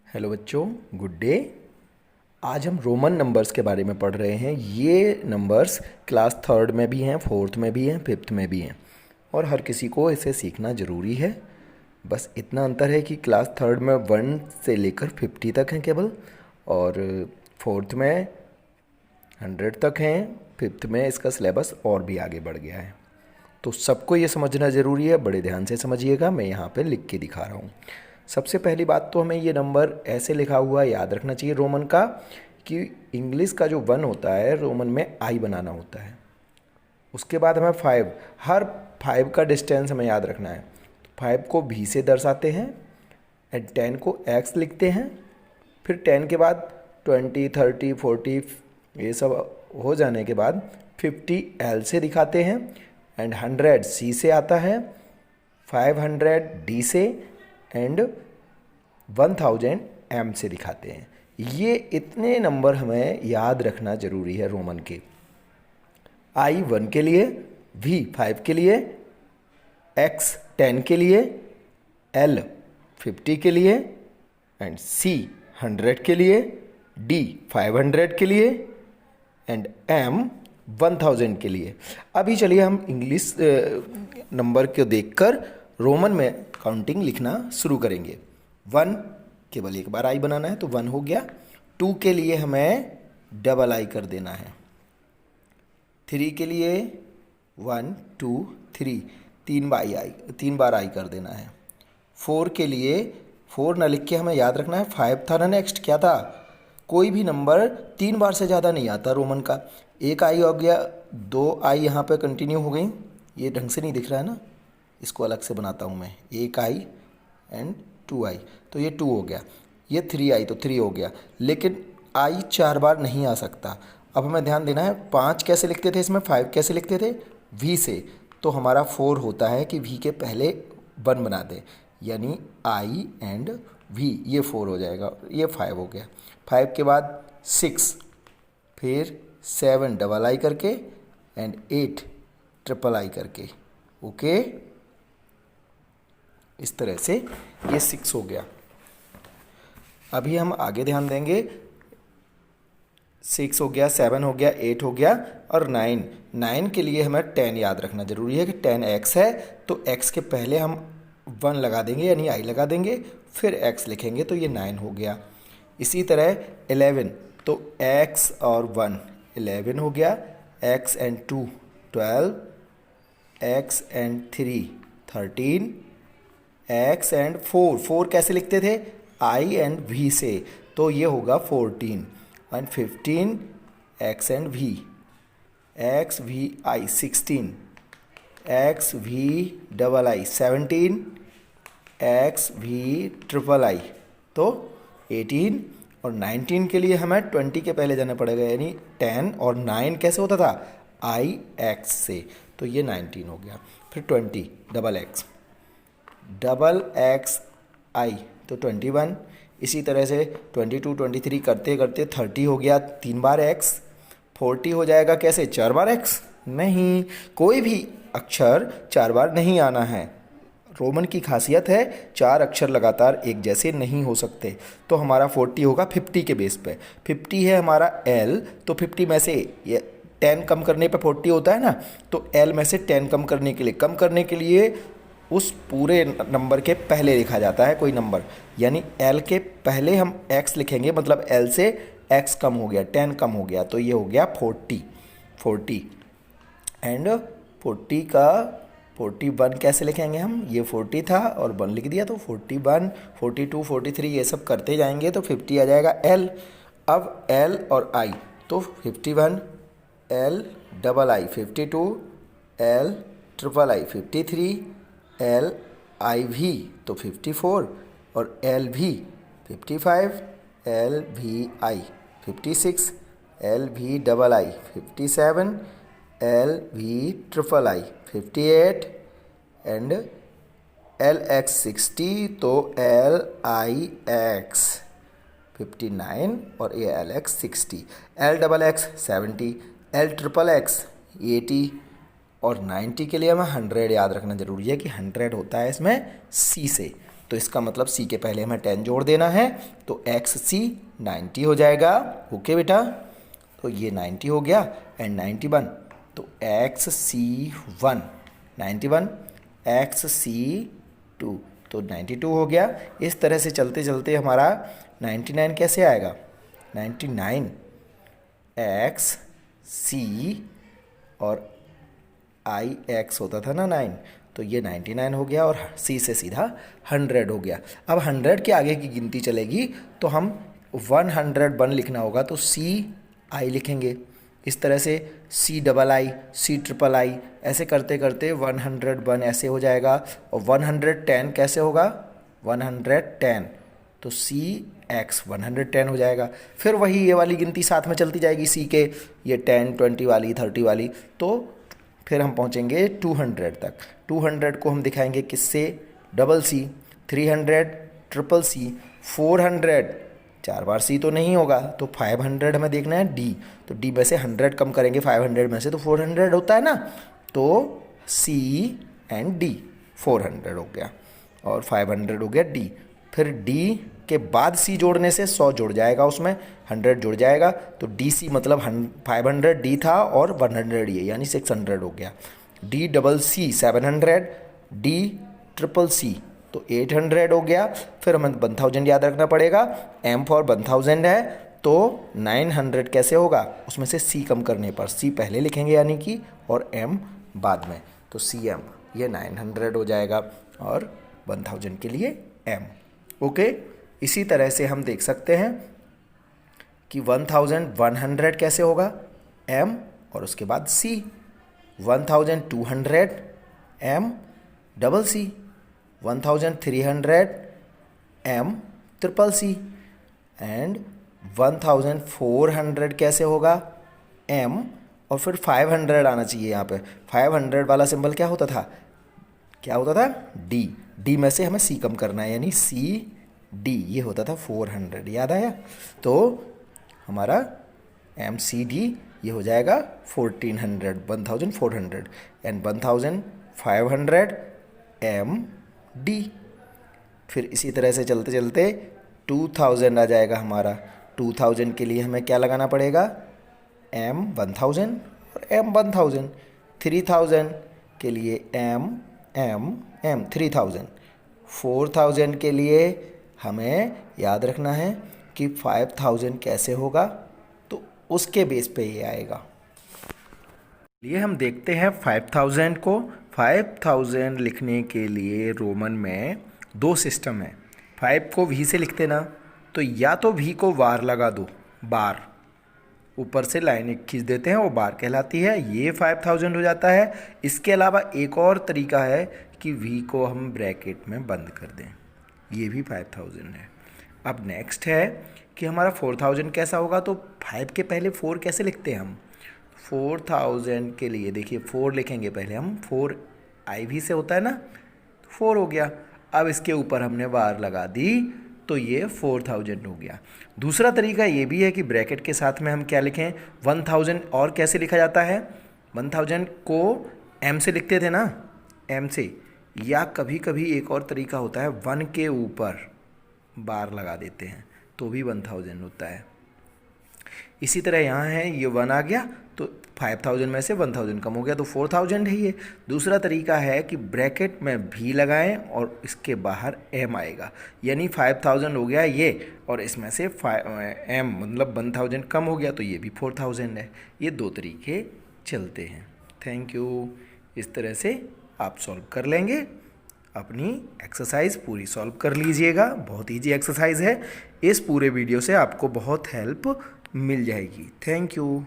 Hello बच्चों, good day. आज हम रोमन नंबर्स के बारे में पढ़ रहे हैं। ये नंबर्स क्लास थर्ड में भी हैं, फोर्थ में भी हैं, फिफ्थ में भी हैं और हर किसी को इसे सीखना ज़रूरी है। बस इतना अंतर है कि क्लास थर्ड में 1 से लेकर 50 तक हैं केवल, और फोर्थ में 100 तक हैं, फिफ्थ में इसका सिलेबस और भी आगे बढ़ गया है। तो सबको ये समझना ज़रूरी है, बड़े ध्यान से समझिएगा। मैं यहाँ पे लिख के दिखा रहा हूँ। सबसे पहली बात तो हमें ये नंबर ऐसे लिखा हुआ याद रखना चाहिए रोमन का, कि इंग्लिश का जो 1 होता है रोमन में आई बनाना होता है। उसके बाद हमें 5, हर 5 का डिस्टेंस हमें याद रखना है। 5 को भी से दर्शाते हैं एंड 10 को एक्स लिखते हैं। फिर 10 के बाद 20, 30, 40 ये सब हो जाने के बाद 50 एल से दिखाते हैं एंड 100 सी से आता है, 500 डी से एंड 1000 एम से दिखाते हैं। ये इतने नंबर हमें याद रखना ज़रूरी है रोमन के। आई 1 के लिए, वी 5 के लिए, एक्स 10 के लिए, एल 50 के लिए एंड सी 100 के लिए, डी 500 के लिए एंड एम 1000 के लिए। अभी चलिए हम इंग्लिश नंबर को देखकर रोमन में काउंटिंग लिखना शुरू करेंगे। 1 केवल एक बार आई बनाना है तो 1 हो गया। 2 के लिए हमें डबल आई कर देना है। 3 के लिए 1 2 3 तीन बार आई कर देना है। 4 के लिए 4 ना लिख के हमें याद रखना है 5 था ना, नेक्स्ट क्या था, कोई भी नंबर 3 बार से ज़्यादा नहीं आता रोमन का। एक आई हो गया, 2 आई यहाँ पे कंटिन्यू हो गई। ये ढंग से नहीं दिख रहा है ना, इसको अलग से बनाता हूँ मैं। एक आई एंड 2 आई, तो ये 2 हो गया। ये 3 आई तो 3 हो गया। लेकिन आई 4 बार नहीं आ सकता। अब हमें ध्यान देना है 5 कैसे लिखते थे, इसमें 5 कैसे लिखते थे, वी से। तो हमारा 4 होता है कि वी के पहले 1 बना दें, यानी आई एंड वी, ये 4 हो जाएगा, ये 5 हो गया। 5 के बाद 6, फिर 7 डबल आई करके एंड 8 ट्रिपल आई करके। ओके, इस तरह से ये 6 हो गया। अभी हम आगे ध्यान देंगे। 6 हो गया, 7 हो गया, 8 हो गया और 9 के लिए हमें 10 याद रखना जरूरी है कि 10 एक्स है, तो एक्स के पहले हम 1 लगा देंगे यानी आई लगा देंगे, फिर एक्स लिखेंगे तो ये 9 हो गया। इसी तरह 11, तो एक्स और 1 11 हो गया। X and 2 12, x and 3 13, x and 4 कैसे लिखते थे, आई एंड वी से, तो ये होगा 14 and 15, X and V, X V I 16, X V double I 17, X V triple I तो 18, और 19 के लिए हमें 20 के पहले जाना पड़ेगा, यानी 10, और 9 कैसे होता था, आई एक्स से, तो ये 19 हो गया। फिर 20 डबल एक्स आई तो 21। इसी तरह से 22 23 करते करते 30 हो गया, 3 बार एक्स। 40 हो जाएगा कैसे, 4 बार एक्स नहीं, कोई भी अक्षर 4 बार नहीं आना है। रोमन की खासियत है 4 अक्षर लगातार एक जैसे नहीं हो सकते। तो हमारा 40 होगा 50 के बेस पे। 50 है हमारा एल, तो 50 में से ये 10 कम करने पे 40 होता है ना, तो एल में से 10 कम करने के लिए उस पूरे नंबर के पहले लिखा जाता है कोई नंबर, यानी एल के पहले हम एक्स लिखेंगे, मतलब एल से एक्स कम हो गया, 10 कम हो गया, तो ये हो गया 40 एंड 40 का 41 कैसे लिखेंगे हम, ये 40 था और 1 लिख दिया तो 41 42 43 ये सब करते जाएंगे तो 50 आ जाएगा एल। अब एल और आई तो 51, L double I 52, L triple I 53, L I भी तो 54 और एल भी 55, एल भी आई 56, एल भी डबल आई 57, एल भी triple I 58 and L x 60, तो एल आई एक्स 59 और A L x 60, L double x 70, L triple x 80 और 90 के लिए हमें 100 याद रखना जरूरी है कि 100 होता है इसमें सी से। तो इसका मतलब सी के पहले हमें 10 जोड़ देना है, तो एक्स सी 90 हो जाएगा। ओके बेटा, तो ये 90 हो गया एंड 91, तो एक्स सी 1 91, एक्स सी 2 तो 92 हो गया। इस तरह से चलते चलते हमारा 99 कैसे आएगा, 99 एक्स सी और आई एक्स होता था ना 9, तो ये 99 हो गया और सी से सीधा 100 हो गया। अब 100 के आगे की गिनती चलेगी तो हम 101 लिखना होगा, तो सी आई लिखेंगे। इस तरह से C double I, C triple I, ऐसे करते करते 101 ऐसे हो जाएगा। और 110 कैसे होगा, 110, तो सी एक्स 110 हो जाएगा। फिर वही ये वाली गिनती साथ में चलती जाएगी सी के, ये 10 20 वाली 30 वाली, तो फिर हम पहुंचेंगे 200 तक। 200 को हम दिखाएंगे किससे, डबल सी, 300 ट्रिपल सी, 400 4 बार सी तो नहीं होगा, तो 500 हमें देखना है डी, तो डी में से 100 कम करेंगे 500 में से, तो 400 होता है ना, तो सी एंड डी 400 हो गया और 500 हो गया डी। फिर डी के बाद सी जोड़ने से 100 जुड़ जाएगा, उसमें 100 जुड़ जाएगा, तो डी सी मतलब 500 डी था और 100 ये, यानी 600 हो गया। D double C 700, D triple C तो 800 हो गया। फिर हमें 1000 याद रखना पड़ेगा, एम फॉर 1000 है, तो 900 कैसे होगा, उसमें से सी कम करने पर, सी पहले लिखेंगे यानी कि, और एम बाद में, तो सी एम ये 900 हो जाएगा और 1000 के लिए एम। ओके, इसी तरह से हम देख सकते हैं कि 1100 कैसे होगा, एम और उसके बाद C, 1200 M double C, 1300 M triple C, and 1400 कैसे होगा, एम और फिर 500 आना चाहिए यहाँ पे। 500 वाला सिंबल क्या होता था, डी, डी में से हमें सी कम करना है, यानी सी डी, ये होता था 400, याद आया। तो हमारा एम सी डी ये हो जाएगा 1400, 1400 एंड 1500 एम डी। फिर इसी तरह से चलते चलते 2000 आ जाएगा हमारा। 2000 के लिए हमें क्या लगाना पड़ेगा, एम 1000 और एम 1000। 3000 के लिए एम एम एम 3000। 4000 के लिए हमें याद रखना है कि 5000 कैसे होगा, तो उसके बेस पे ये आएगा। ये हम देखते हैं 5000 को। 5000 लिखने के लिए रोमन में 2 सिस्टम है। 5 को वी से लिखते ना, तो या तो वी को बार लगा दो, बार ऊपर से लाइन एक खींच देते हैं, वो बार कहलाती है, ये 5000 हो जाता है। इसके अलावा एक और तरीका है कि वी को हम ब्रैकेट में बंद कर दें, ये भी 5000 है। अब नेक्स्ट है कि हमारा 4000 कैसा होगा, तो 5 के पहले 4 कैसे लिखते हैं हम। 4000 के लिए देखिए 4 लिखेंगे पहले हम, 4 आई भी से होता है ना, 4 हो गया। अब इसके ऊपर हमने बार लगा दी, तो ये 4000 हो गया। दूसरा तरीका ये भी है कि ब्रैकेट के साथ में हम क्या लिखें, 1000 और कैसे लिखा जाता है, 1000 को एम से लिखते थे ना, एम से, या कभी कभी एक और तरीका होता है 1 के ऊपर बार लगा देते हैं, तो भी 1000 होता है। इसी तरह यहाँ है, ये 1 आ गया तो 5000 में से 1000 कम हो गया, तो 4000 है ये। दूसरा तरीका है कि ब्रैकेट में भी लगाएं और इसके बाहर एम आएगा, यानी 5000 हो गया ये, और इसमें से एम मतलब 1000 कम हो गया, तो ये भी 4000 है। ये 2 तरीके चलते हैं। Thank you. इस तरह से आप सॉल्व कर लेंगे, अपनी एक्सरसाइज पूरी सॉल्व कर लीजिएगा। बहुत ईजी एक्सरसाइज है, इस पूरे वीडियो से आपको बहुत हेल्प मिल जाएगी। Thank you.